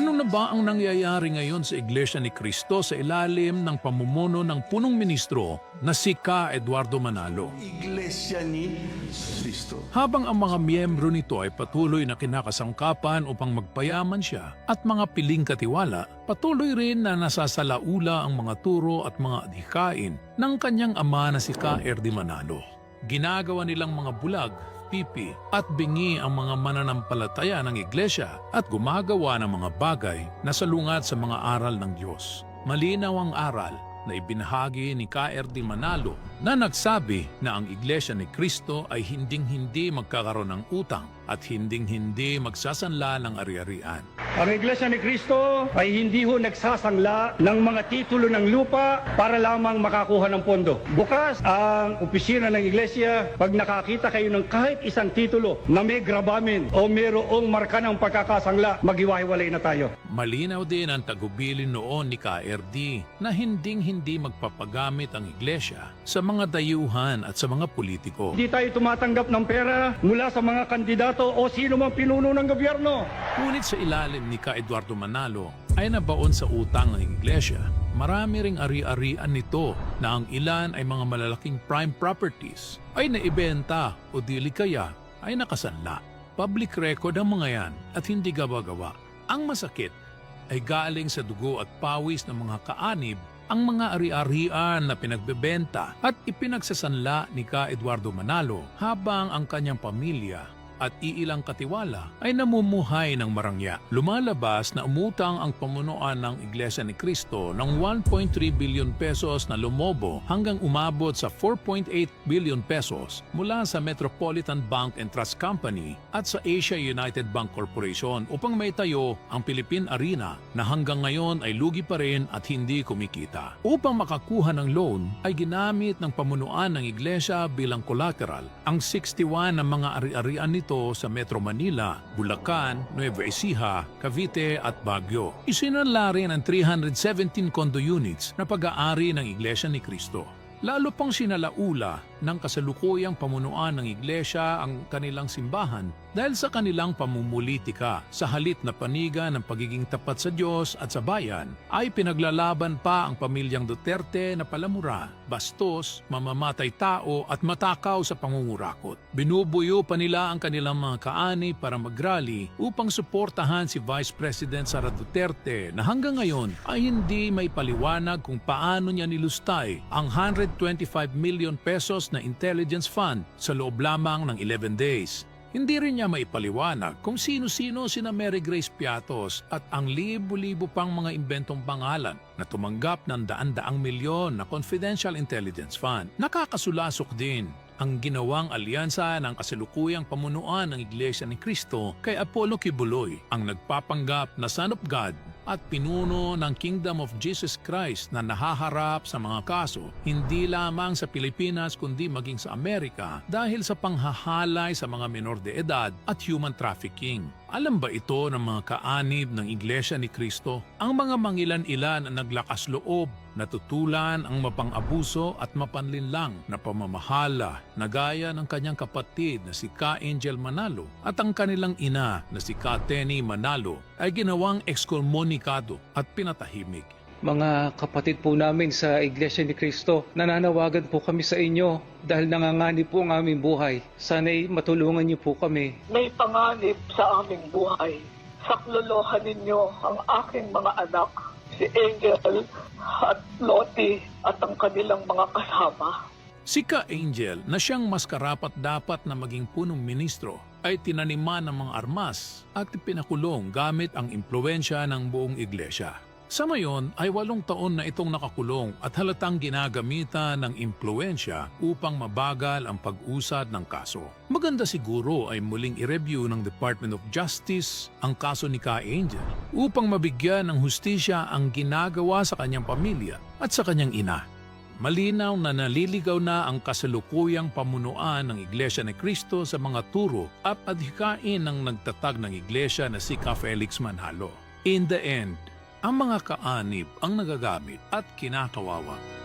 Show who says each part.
Speaker 1: Ano na ba ang nangyayari ngayon sa Iglesia ni Cristo sa ilalim ng pamumuno ng punong ministro na si Ka Eduardo Manalo?
Speaker 2: Iglesia ni Cristo.
Speaker 1: Habang ang mga miyembro nito ay patuloy na kinakasangkapan upang magpayaman siya at mga piling katiwala, patuloy rin na nasasalaula ang mga turo at mga adhikain ng kanyang ama na si Ka Erdi Manalo. Ginagawa nilang mga bulag, pipi at bingi ang mga mananampalataya ng iglesia at gumagawa ng mga bagay na salungat sa mga aral ng Diyos. Malinaw ang aral na ibinahagi ni Ka Erdi Manalo na nagsabi na ang Iglesia ni Cristo ay hinding-hindi magkakaroon ng utang at hinding-hindi magsasanla ng ari-arian.
Speaker 3: Ang Iglesia ni Cristo ay hindi ho nagsasangla ng mga titulo ng lupa para lamang makakuha ng pondo. Bukas ang opisina ng Iglesia, pag nakakita kayo ng kahit isang titulo na may gravamen o mayroong marka ng pagkakasangla, maghiwa-hiwalay na tayo.
Speaker 1: Malinaw din ang tagubilin noon ni Ka Erdi na hinding-hindi magpapagamit ang Iglesia sa mga dayuhan at sa mga politiko.
Speaker 3: Hindi tayo tumatanggap ng pera mula sa mga kandidato o sino mang pinuno ng gobyerno.
Speaker 1: Ngunit sa ilalim ni Ka Eduardo Manalo ay nabaon sa utang ng Iglesia. Marami ring ari-arian nito na ang ilan ay mga malalaking prime properties ay naibenta o dili kaya ay nakasanla. Public record ang mga yan at hindi gawa-gawa. Ang masakit ay galing sa dugo at pawis ng mga kaanib ang mga ari-arian na pinagbebenta at ipinagsasanla ni Ka Eduardo Manalo habang ang kanyang pamilya at iilang katiwala ay namumuhay ng marangya. Lumalabas na umutang ang pamunuan ng Iglesia ni Cristo ng 1.3 billion pesos na lumobo hanggang umabot sa 4.8 billion pesos mula sa Metropolitan Bank and Trust Company at sa Asia United Bank Corporation upang maitayo ang Philippine Arena na hanggang ngayon ay lugi pa rin at hindi kumikita. Upang makakuha ng loan ay ginamit ng pamunuan ng Iglesia bilang collateral ang 61 ng mga ari-arian nito sa Metro Manila, Bulacan, Nueva Ecija, Cavite at Baguio. Isinanla rin ang 317 condo units na pag-aari ng Iglesia ni Cristo. Lalo pang sinalaula ng kasalukuyang pamunuan ng Iglesia ang kanilang simbahan dahil sa kanilang pamumulitika sa halip na paniga ng pagiging tapat sa Diyos at sa bayan ay pinaglalaban pa ang pamilyang Duterte na palamura, bastos, mamamatay tao at matakaw sa pangungurakot. Binubuyo pa nila ang kanilang mga kaani para mag-rally upang suportahan si Vice President Sara Duterte na hanggang ngayon ay hindi may paliwanag kung paano niya nilustay ang 125 million pesos na intelligence fund sa loob lamang ng 11 days. Hindi rin niya maipaliwanag kung sino-sino sina Mary Grace Piatos at ang libo-libo pang mga imbentong pangalan na tumanggap ng daan-daang milyon na confidential intelligence fund. Nakakasulasok din ang ginawang alyansa ng kasalukuyang pamunuan ng Iglesia ni Cristo kay Apollo Kibuloy, ang nagpapanggap na Son of God at pinuno ng Kingdom of Jesus Christ na nahaharap sa mga kaso hindi lamang sa Pilipinas kundi maging sa Amerika dahil sa panghahalay sa mga menor de edad at human trafficking. Alam ba ito ng mga kaanib ng Iglesia ni Cristo? Ang mga mangilan-ilan na naglakas loob, natutulan ang mapang-abuso at mapanlinlang na pamamahala na gaya ng kanyang kapatid na si Ka Angel Manalo at ang kanilang ina na si Ka Tenny Manalo ay ginawang excommunicado at pinatahimik.
Speaker 4: Mga kapatid po namin sa Iglesia ni Cristo, nananawagan po kami sa inyo dahil nanganganib po ang aming buhay. Sana'y matulungan niyo po kami.
Speaker 5: May panganib sa aming buhay. Saklolohan ninyo ang aking mga anak, si Angel at Lottie at ang kanilang mga kasama.
Speaker 1: Si Ka Angel na siyang mas karapat-dapat na maging punong ministro ay tinaniman ng mga armas at pinakulong gamit ang impluensya ng buong iglesia. Sa ngayon ay 8 taon na itong nakakulong at halatang ginagamitan ng impluensya upang mabagal ang pag-usad ng kaso. Maganda siguro ay muling i-review ng Department of Justice ang kaso ni Ka Angel upang mabigyan ng hustisya ang ginagawa sa kanyang pamilya at sa kanyang ina. Malinaw na naliligaw na ang kasalukuyang pamunuan ng Iglesia ni Cristo sa mga turo at adhikain ng nagtatag ng Iglesia na si Ka Felix Manalo. In the end, ang mga kaanib ang nagagamit at kinakawawa.